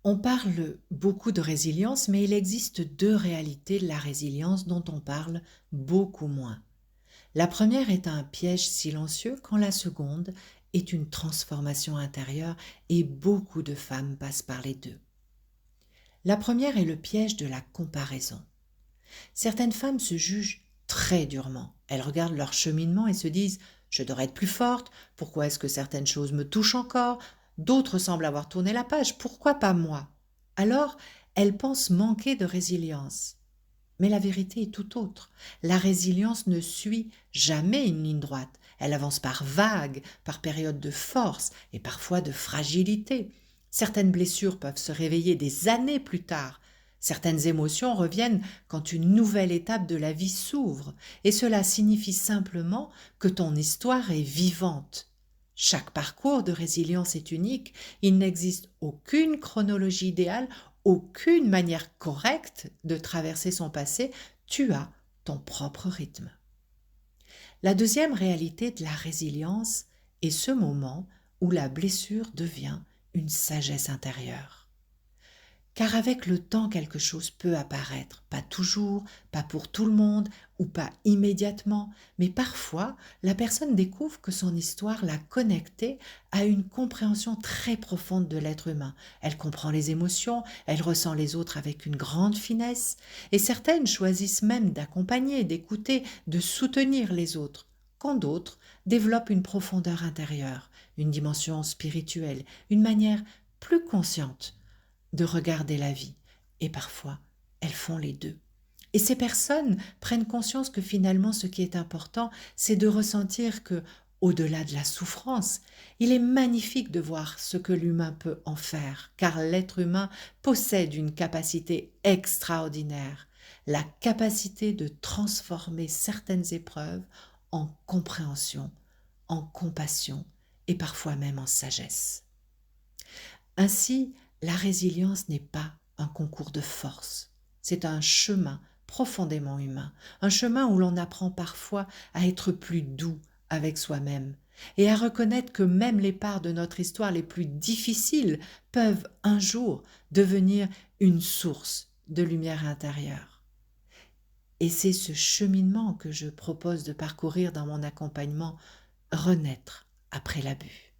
On parle beaucoup de résilience, mais il existe deux réalités de la résilience dont on parle beaucoup moins. La première est un piège silencieux quand la seconde est une transformation intérieure et beaucoup de femmes passent par les deux. La première est le piège de la comparaison. Certaines femmes se jugent très durement. Elles regardent leur cheminement et se disent: je devrais être plus forte, pourquoi est-ce que certaines choses me touchent encore? D'autres semblent avoir tourné la page, pourquoi pas moi? Alors, elles pensent manquer de résilience. Mais la vérité est tout autre. La résilience ne suit jamais une ligne droite. Elle avance par vagues, par périodes de force et parfois de fragilité. Certaines blessures peuvent se réveiller des années plus tard. Certaines émotions reviennent quand une nouvelle étape de la vie s'ouvre, et cela signifie simplement que ton histoire est vivante. Chaque parcours de résilience est unique, il n'existe aucune chronologie idéale, aucune manière correcte de traverser son passé, tu as ton propre rythme. La deuxième réalité de la résilience est ce moment où la blessure devient une sagesse intérieure. Car avec le temps, quelque chose peut apparaître, pas toujours, pas pour tout le monde, ou pas immédiatement, mais parfois la personne découvre que son histoire l'a connectée à une compréhension très profonde de l'être humain. Elle comprend les émotions, elle ressent les autres avec une grande finesse, et certaines choisissent même d'accompagner, d'écouter, de soutenir les autres, quand d'autres développent une profondeur intérieure, une dimension spirituelle, une manière plus consciente de regarder la vie. Et parfois, elles font les deux. Et ces personnes prennent conscience que finalement, ce qui est important, c'est de ressentir que, au-delà de la souffrance, il est magnifique de voir ce que l'humain peut en faire, car l'être humain possède une capacité extraordinaire, la capacité de transformer certaines épreuves en compréhension, en compassion et parfois même en sagesse. Ainsi, la résilience n'est pas un concours de force, c'est un chemin profondément humain, un chemin où l'on apprend parfois à être plus doux avec soi-même et à reconnaître que même les parts de notre histoire les plus difficiles peuvent un jour devenir une source de lumière intérieure. Et c'est ce cheminement que je propose de parcourir dans mon accompagnement Renaître après l'abus.